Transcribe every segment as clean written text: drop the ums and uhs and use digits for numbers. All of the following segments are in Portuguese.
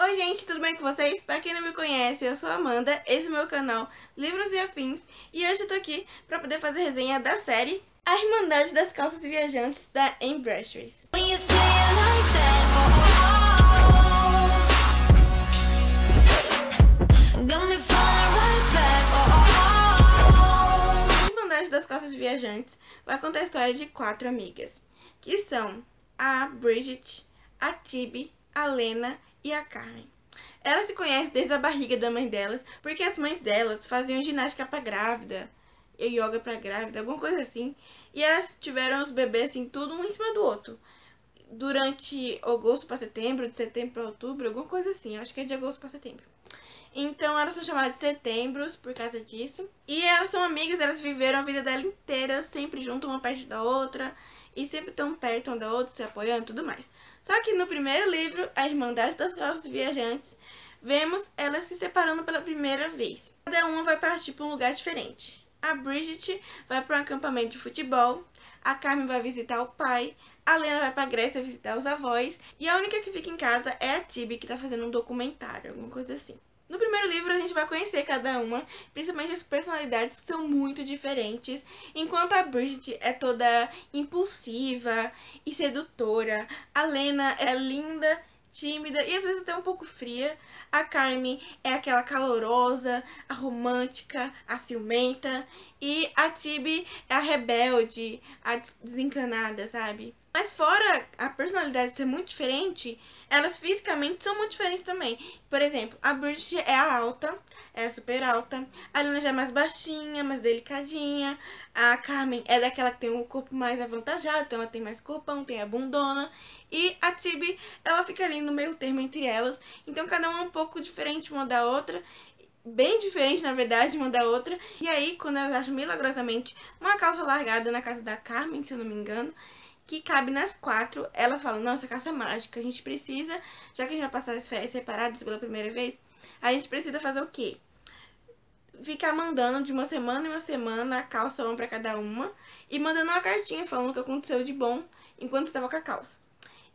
Oi gente, tudo bem com vocês? Pra quem não me conhece, eu sou a Amanda, esse é o meu canal Livros e Afins e hoje eu tô aqui pra poder fazer resenha da série A Irmandade das Calças Viajantes da Anne Bradstreet. A Irmandade das Calças Viajantes vai contar a história de 4 amigas, que são a Bridget, a Tibi, a Lena e a Carmen. Elas se conhecem desde a barriga da mãe delas, porque as mães delas faziam ginástica pra grávida, e yoga pra grávida, alguma coisa assim. E elas tiveram os bebês assim, tudo um em cima do outro. Durante agosto pra setembro, de setembro pra outubro, alguma coisa assim. Acho que é de agosto pra setembro. Então elas são chamadas de setembros por causa disso. E elas são amigas, elas viveram a vida dela inteira, sempre junto uma perto da outra. E sempre tão perto uma da outra, se apoiando e tudo mais. Só que no primeiro livro, A Irmandade das Calças Viajantes, vemos elas se separando pela primeira vez. Cada uma vai partir para um lugar diferente. A Bridget vai para um acampamento de futebol, a Carmen vai visitar o pai, a Lena vai para a Grécia visitar os avós, e a única que fica em casa é a Tibi, que está fazendo um documentário, alguma coisa assim. No primeiro livro a gente vai conhecer cada uma, principalmente as personalidades que são muito diferentes. Enquanto a Bridget é toda impulsiva e sedutora, a Lena é linda, tímida e às vezes até um pouco fria. A Carmen é aquela calorosa, a romântica, a ciumenta. E a Tibi é a rebelde, a desencanada, sabe? Mas fora a personalidade ser muito diferente, elas fisicamente são muito diferentes também. Por exemplo, a Bridget é a alta, é super alta. A Lena já é mais baixinha, mais delicadinha. A Carmen é daquela que tem um corpo mais avantajado, então ela tem mais corpão, tem a bundona. E a Tibi, ela fica ali no meio termo entre elas. Então cada uma é um pouco diferente uma da outra. Bem diferente, na verdade, uma da outra. E aí, quando elas acham milagrosamente uma calça largada na casa da Carmen, se eu não me engano, que cabe nas 4, elas falam, nossa, calça mágica, a gente precisa, já que a gente vai passar as férias separadas pela primeira vez, a gente precisa fazer o quê? Ficar mandando de uma semana em uma semana a calça uma pra cada uma e mandando uma cartinha falando o que aconteceu de bom enquanto estava com a calça.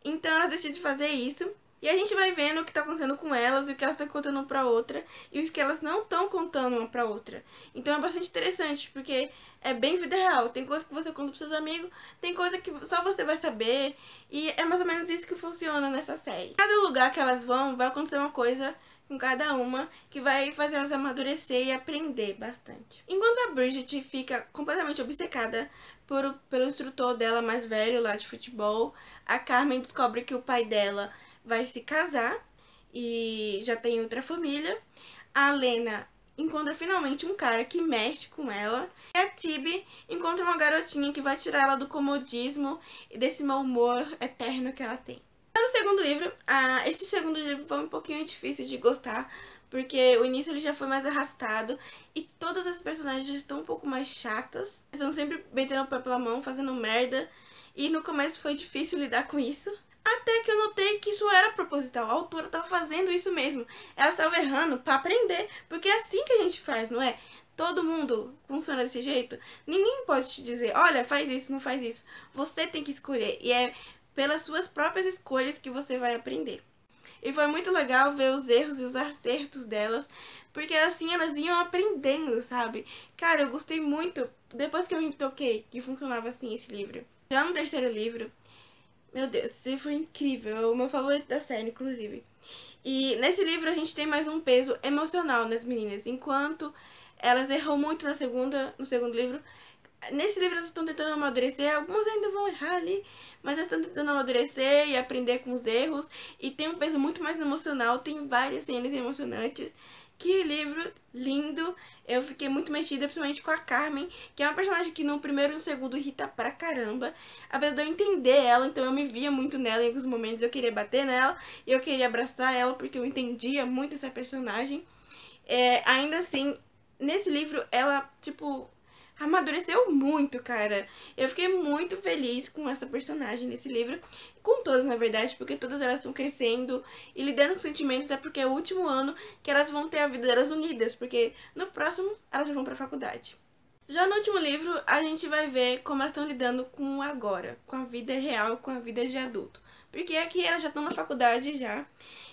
Então elas decidem fazer isso. E a gente vai vendo o que tá acontecendo com elas, o que elas estão contando uma pra outra e o que elas não estão contando uma pra outra. Então é bastante interessante, porque é bem vida real. Tem coisa que você conta pros seus amigos, tem coisa que só você vai saber. E é mais ou menos isso que funciona nessa série. Cada lugar que elas vão, vai acontecer uma coisa com cada uma que vai fazer elas amadurecer e aprender bastante. Enquanto a Bridget fica completamente obcecada pelo instrutor dela mais velho lá de futebol, a Carmen descobre que o pai dela vai se casar e já tem outra família. A Lena encontra finalmente um cara que mexe com ela. E a Tibi encontra uma garotinha que vai tirar ela do comodismo e desse mau humor eterno que ela tem. No segundo livro, esse segundo livro foi um pouquinho difícil de gostar, porque o início ele já foi mais arrastado e todas as personagens estão um pouco mais chatas. Estão sempre metendo o pé pela mão, fazendo merda. E no começo foi difícil lidar com isso. Até que eu notei que isso era proposital, a autora estava fazendo isso mesmo. Ela estava errando para aprender, porque é assim que a gente faz, não é? Todo mundo funciona desse jeito. Ninguém pode te dizer, olha, faz isso, não faz isso. Você tem que escolher, e é pelas suas próprias escolhas que você vai aprender. E foi muito legal ver os erros e os acertos delas, porque assim elas iam aprendendo, sabe? Cara, eu gostei muito, depois que eu me toquei que funcionava assim esse livro. Já no terceiro livro, meu Deus, esse foi incrível, é o meu favorito da série, inclusive. E nesse livro a gente tem mais um peso emocional nas meninas, enquanto elas erram muito no segundo livro. Nesse livro elas estão tentando amadurecer, algumas ainda vão errar ali, mas elas estão tentando amadurecer e aprender com os erros. E tem um peso muito mais emocional, tem várias cenas emocionantes. Que livro lindo! Eu fiquei muito mexida, principalmente com a Carmen, que é uma personagem que no primeiro e no segundo irrita pra caramba. Apesar de eu entender ela, então eu me via muito nela em alguns momentos, eu queria bater nela e eu queria abraçar ela, porque eu entendia muito essa personagem. Ainda assim, nesse livro, ela, tipo, amadureceu muito, cara. Eu fiquei muito feliz com essa personagem nesse livro. Com todas, na verdade, porque todas elas estão crescendo e lidando com sentimentos, é porque é o último ano que elas vão ter a vida delas unidas, porque no próximo elas já vão pra faculdade. Já no último livro, a gente vai ver como elas estão lidando com o agora, com a vida real, com a vida de adulto. porque aqui elas já estão na faculdade já.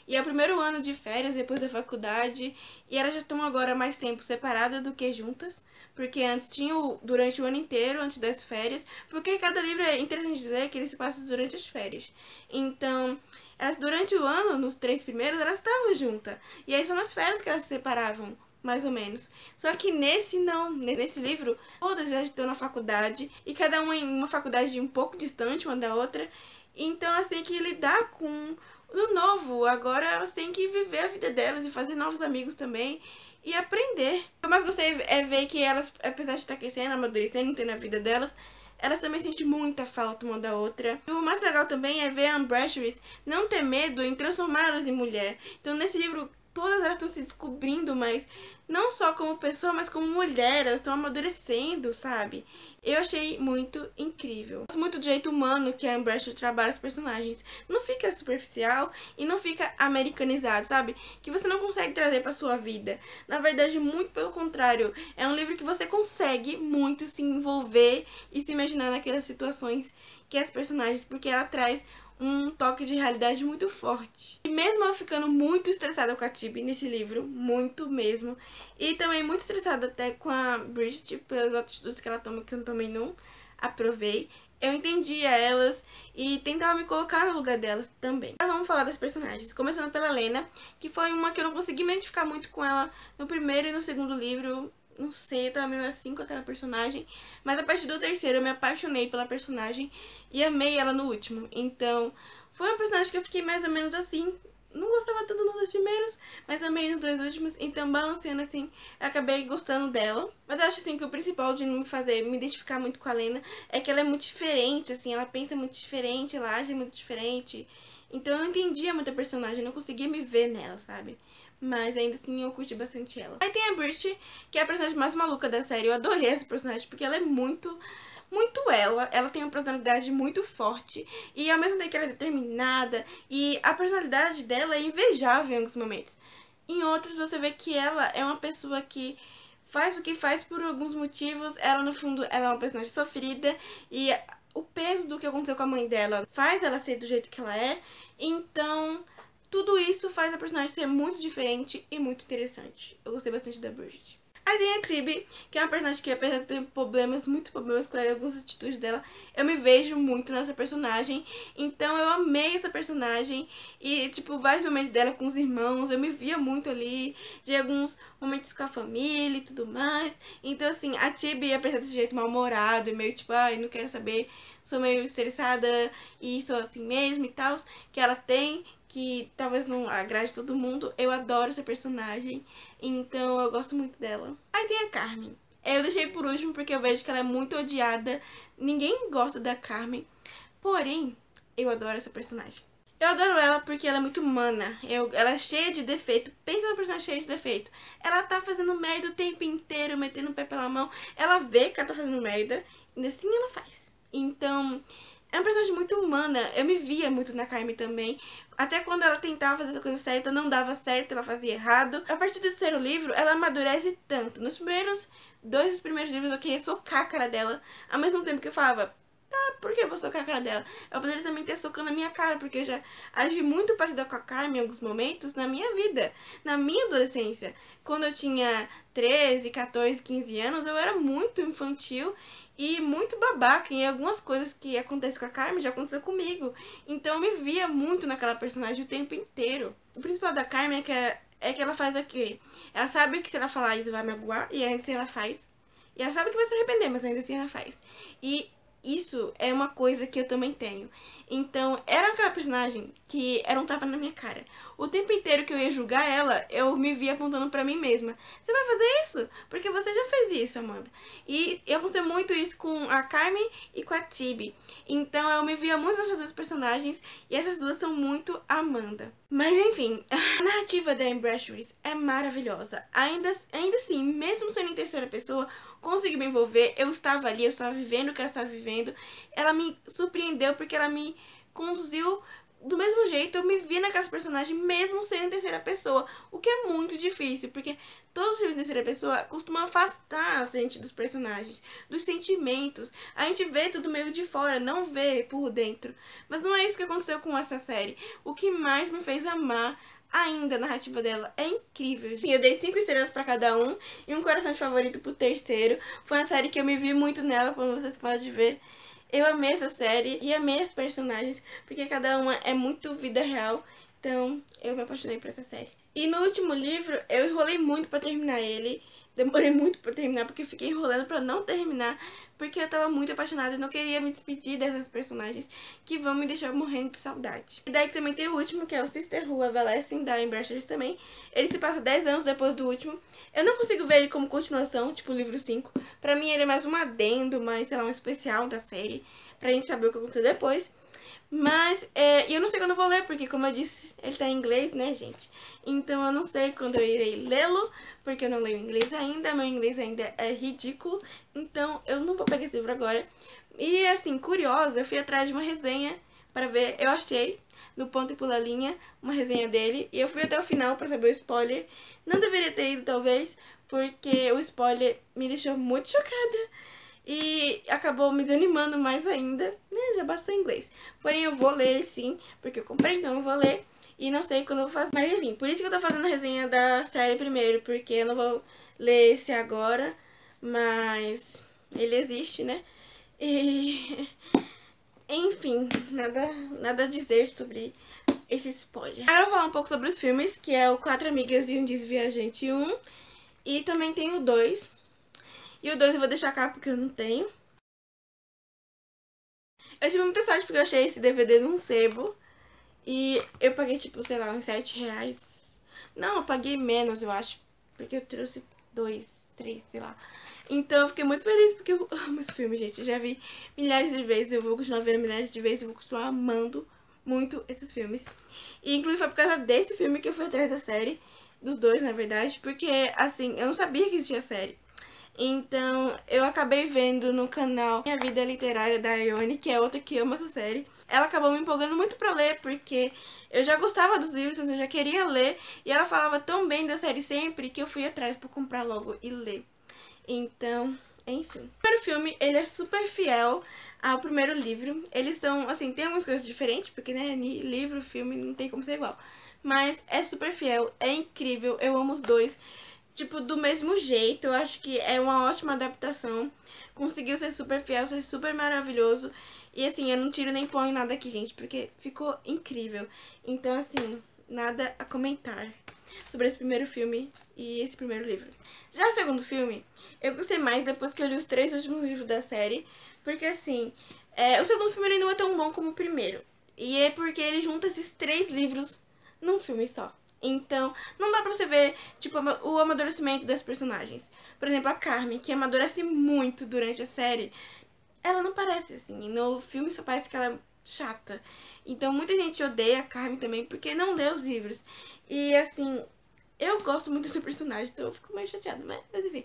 E é o primeiro ano de férias depois da faculdade, e elas já estão agora mais tempo separadas do que juntas. Porque antes tinha durante o ano inteiro, antes das férias, porque cada livro é interessante dizer que ele se passa durante as férias. Então, elas durante o ano, nos 3 primeiros, elas estavam juntas. E aí são nas férias que elas se separavam, mais ou menos. Só que nesse não, nesse livro, todas já estão na faculdade, e cada uma em uma faculdade um pouco distante uma da outra. Então elas têm que lidar com o novo. Agora elas têm que viver a vida delas e fazer novos amigos também. E aprender. O que eu mais gostei é ver que elas, apesar de estar crescendo, amadurecendo, tendo a vida delas, elas também sentem muita falta uma da outra. E o mais legal também é ver a Ambassadors não ter medo em transformá-las em mulher. Então nesse livro todas elas estão se descobrindo, mas não só como pessoa, mas como mulher. Elas estão amadurecendo, sabe? Eu achei muito incrível. Gosto muito do jeito humano que a Ambassador trabalha os personagens. Não fica superficial e não fica americanizado, sabe? Que você não consegue trazer pra sua vida. Na verdade, muito pelo contrário. É um livro que você consegue muito se envolver e se imaginar naquelas situações que as personagens, porque ela traz um toque de realidade muito forte. E mesmo eu ficando muito estressada com a Tibi nesse livro, muito mesmo, e também muito estressada até com a Bridget pelas atitudes que ela toma que eu também não aprovei, eu entendia elas e tentava me colocar no lugar delas também. Agora vamos falar das personagens, começando pela Lena, que foi uma que eu não consegui me identificar muito com ela no primeiro e no segundo livro. Não sei, eu tava meio assim com aquela personagem. Mas a partir do terceiro eu me apaixonei pela personagem e amei ela no último. Então, foi uma personagem que eu fiquei mais ou menos assim. Não gostava tanto nos 2 primeiros, mas amei nos 2 últimos. Então, balanceando assim, eu acabei gostando dela. Mas eu acho assim que o principal de não me fazer me identificar muito com a Lena é que ela é muito diferente, assim. Ela pensa muito diferente, ela age muito diferente. Então eu não entendia muito a personagem, eu não conseguia me ver nela, sabe? Mas ainda assim eu curti bastante ela. Aí tem a Bridget, que é a personagem mais maluca da série. Eu adorei essa personagem porque ela é muito ela. Ela tem uma personalidade muito forte. E ao mesmo tempo que ela é determinada. E a personalidade dela é invejável em alguns momentos. Em outros você vê que ela é uma pessoa que faz o que faz por alguns motivos. Ela no fundo ela é uma personagem sofrida. E o peso do que aconteceu com a mãe dela faz ela ser do jeito que ela é. Então tudo isso faz a personagem ser muito diferente e muito interessante. Eu gostei bastante da Bridget. Aí tem a Tibi, que é uma personagem que, apesar de ter problemas, muitos problemas com ela e algumas atitudes dela, eu me vejo muito nessa personagem. Então eu amei essa personagem e, tipo, vários momentos dela com os irmãos, eu me via muito ali, de alguns momentos com a família e tudo mais. Então, assim, a Tibi, apesar desse jeito mal-humorado e meio tipo, ai, não quero saber, sou meio estressada e sou assim mesmo e tal, que ela tem, que talvez não agrade todo mundo. Eu adoro essa personagem, então eu gosto muito dela. Aí tem a Carmen. Eu deixei por último porque eu vejo que ela é muito odiada. Ninguém gosta da Carmen, porém, eu adoro essa personagem. Eu adoro ela porque ela é muito humana. Ela é cheia de defeito. Pensa numa personagem cheia de defeito. Ela tá fazendo merda o tempo inteiro, metendo o pé pela mão. Ela vê que ela tá fazendo merda, e assim ela faz. Então, é uma personagem muito humana. Eu me via muito na Carmen também. Até quando ela tentava fazer a coisa certa, não dava certo, ela fazia errado. A partir do terceiro livro, ela amadurece tanto. Nos primeiros 2 primeiros livros, eu queria socar a cara dela. Ao mesmo tempo que eu falava, tá, por que eu vou socar a cara dela? Eu poderia também ter socando a minha cara, porque eu já agi muito parecida com a Carmen em alguns momentos na minha vida. Na minha adolescência. Quando eu tinha 13, 14, 15 anos, eu era muito infantil e muito babaca, e algumas coisas que acontecem com a Carmen já aconteceu comigo. Então eu me via muito naquela personagem o tempo inteiro. O principal da Carmen é que ela faz aqui. Ela sabe que se ela falar isso vai me magoar, e ainda assim ela faz. E ela sabe que vai se arrepender, mas ainda assim ela faz. E isso é uma coisa que eu também tenho. Então, era aquela personagem que era um tapa na minha cara. O tempo inteiro que eu ia julgar ela, eu me via apontando pra mim mesma. Você vai fazer isso? Porque você já fez isso, Amanda. E aconteceu muito isso com a Carmen e com a Tibi. Então, eu me via muito nessas 2 personagens. E essas 2 são muito Amanda. Mas, enfim, a narrativa da Ambassadors é maravilhosa. Ainda assim, mesmo sendo em terceira pessoa, consegui me envolver, eu estava ali, eu estava vivendo o que ela estava vivendo. Ela me surpreendeu porque ela me conduziu do mesmo jeito eu me vi naquelas personagens mesmo sendo em terceira pessoa, o que é muito difícil, porque todos os filmes em terceira pessoa costumam afastar a gente dos personagens, dos sentimentos. A gente vê tudo meio de fora, não vê por dentro. Mas não é isso que aconteceu com essa série. O que mais me fez amar ainda a narrativa dela é incrível. Eu dei 5 estrelas pra cada um e um coração de favorito pro terceiro. Foi uma série que eu me vi muito nela, como vocês podem ver. Eu amei essa série e amei os personagens, porque cada uma é muito vida real. Então, eu me apaixonei por essa série. E no último livro, eu enrolei muito pra terminar ele. Demorei muito pra terminar, porque eu fiquei enrolando pra não terminar, porque eu tava muito apaixonada e não queria me despedir dessas personagens que vão me deixar morrendo de saudade. E daí também tem o último, que é o Sisterhood Everlasting, da Embracer também. Ele se passa 10 anos depois do último. Eu não consigo ver ele como continuação, tipo o livro 5. Pra mim ele é mais um adendo, mais, sei lá, um especial da série, pra gente saber o que aconteceu depois. Mas eu não sei quando eu vou ler, porque como eu disse, ele tá em inglês, né, gente? Então eu não sei quando eu irei lê-lo, porque eu não leio inglês ainda, meu inglês ainda é ridículo. Então eu não vou pegar esse livro agora. E assim, curiosa, eu fui atrás de uma resenha para ver, eu achei no Ponto e Pula Linha uma resenha dele. E eu fui até o final para saber o spoiler. Não deveria ter ido, talvez, porque o spoiler me deixou muito chocada. E acabou me desanimando mais ainda, né? Já basta inglês. Porém, eu vou ler sim, porque eu comprei, então eu vou ler. E não sei quando eu vou fazer. Mas enfim, por isso que eu tô fazendo a resenha da série primeiro, porque eu não vou ler esse agora, mas ele existe, né? E enfim, nada a dizer sobre esse spoiler. Agora eu vou falar um pouco sobre os filmes, que é o Quatro Amigas e um Desviajante 1. E também tem o 2. E o 2 eu vou deixar cá porque eu não tenho. Eu tive muita sorte porque eu achei esse DVD num sebo. E eu paguei, tipo, sei lá, uns 7 reais. Não, eu paguei menos, eu acho. Porque eu trouxe 2, 3, sei lá. Então eu fiquei muito feliz porque eu amo esse filme, gente. Eu já vi milhares de vezes, eu vou continuar vendo milhares de vezes. Eu vou continuar amando muito esses filmes. E inclusive foi por causa desse filme que eu fui atrás da série. Dos dois, na verdade. Porque, assim, eu não sabia que existia série. Então, eu acabei vendo no canal Minha Vida Literária da Ione, que é outra que ama essa série. Ela acabou me empolgando muito pra ler, porque eu já gostava dos livros, então eu já queria ler. E ela falava tão bem da série sempre, que eu fui atrás pra comprar logo e ler. Então, enfim. O primeiro filme, ele é super fiel ao primeiro livro. Eles são, assim, tem algumas coisas diferentes, porque, né, livro, filme, não tem como ser igual. Mas é super fiel, é incrível, eu amo os dois. Tipo, do mesmo jeito, eu acho que é uma ótima adaptação. Conseguiu ser super fiel, ser super maravilhoso. E assim, eu não tiro nem põe nada aqui, gente, porque ficou incrível. Então, assim, nada a comentar sobre esse primeiro filme e esse primeiro livro. Já o segundo filme, eu gostei mais depois que eu li os 3 últimos livros da série. Porque assim, o segundo filme ele não é tão bom como o primeiro. E é porque ele junta esses 3 livros num filme só. Então, não dá pra você ver, tipo, o amadurecimento das personagens. Por exemplo, a Carmen, que amadurece muito durante a série, ela não parece assim. No filme só parece que ela é chata. Então, muita gente odeia a Carmen também porque não lê os livros. E, assim, eu gosto muito desse personagem, então eu fico meio chateada, mas enfim.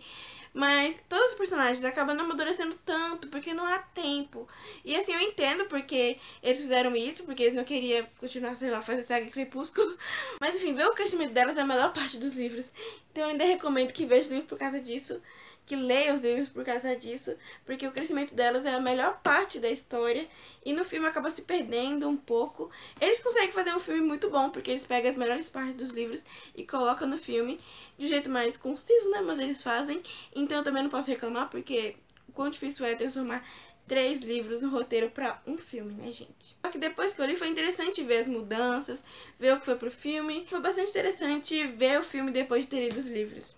Mas todos os personagens acabam não amadurecendo tanto, porque não há tempo. E assim, eu entendo porque eles fizeram isso, porque eles não queriam continuar, sei lá, fazer saga Crepúsculo. Mas enfim, ver o crescimento delas é a melhor parte dos livros. Então eu ainda recomendo que veja o livro por causa disso, que leia os livros por causa disso, porque o crescimento delas é a melhor parte da história. E no filme acaba se perdendo um pouco. Eles conseguem fazer um filme muito bom, porque eles pegam as melhores partes dos livros e colocam no filme de um jeito mais conciso, né? Mas eles fazem. Então eu também não posso reclamar, porque o quão difícil é transformar 3 livros no roteiro pra um filme, né, gente? Só que depois que eu li foi interessante ver as mudanças, ver o que foi pro filme. Foi bastante interessante ver o filme depois de ter lido os livros.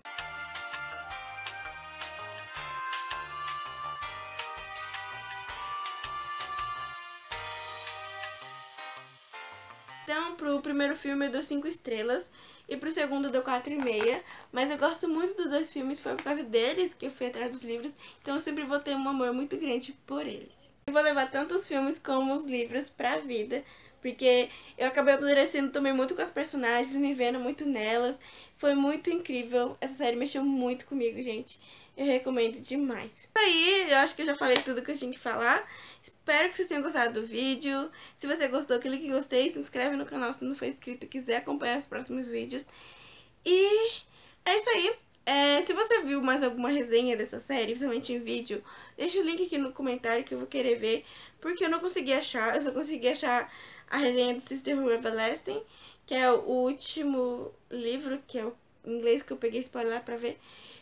Então, pro primeiro filme eu dou 5 estrelas e pro segundo eu dou 4,5. Mas eu gosto muito dos dois filmes, foi por causa deles que eu fui atrás dos livros. Então eu sempre vou ter um amor muito grande por eles. Eu vou levar tanto os filmes como os livros pra vida, porque eu acabei amadurecendo também muito com as personagens, me vendo muito nelas. Foi muito incrível, essa série mexeu muito comigo, gente. Eu recomendo demais. Aí, eu acho que eu já falei tudo que eu tinha que falar. Espero que vocês tenham gostado do vídeo. Se você gostou, clique em gostei, se inscreve no canal se não for inscrito e quiser acompanhar os próximos vídeos. E é isso aí. Se você viu mais alguma resenha dessa série, principalmente em vídeo, deixa o link aqui no comentário que eu vou querer ver, porque eu não consegui achar. Eu só consegui achar a resenha do Sisterhood Everlasting, que é o último livro, que é o inglês que eu peguei spoiler pra ver.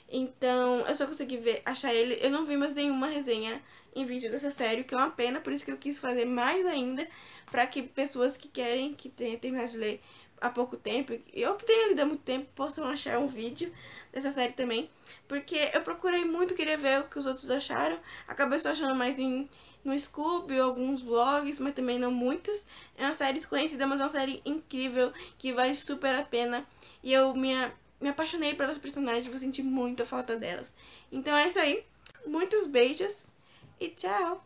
Então, eu só consegui achar ele. Eu não vi mais nenhuma resenha em vídeo dessa série, que é uma pena, por isso que eu quis fazer mais ainda, pra que pessoas que querem, que tenham terminado de ler há pouco tempo, ou que tenham lido há muito tempo, possam achar um vídeo dessa série também. Porque eu procurei muito, queria ver o que os outros acharam. Acabei só achando mais no Scooby, alguns blogs, mas também não muitos. É uma série desconhecida, mas é uma série incrível, que vale super a pena. E eu me apaixonei pelas personagens, vou sentir muita falta delas. Então é isso aí. Muitos beijos e tchau!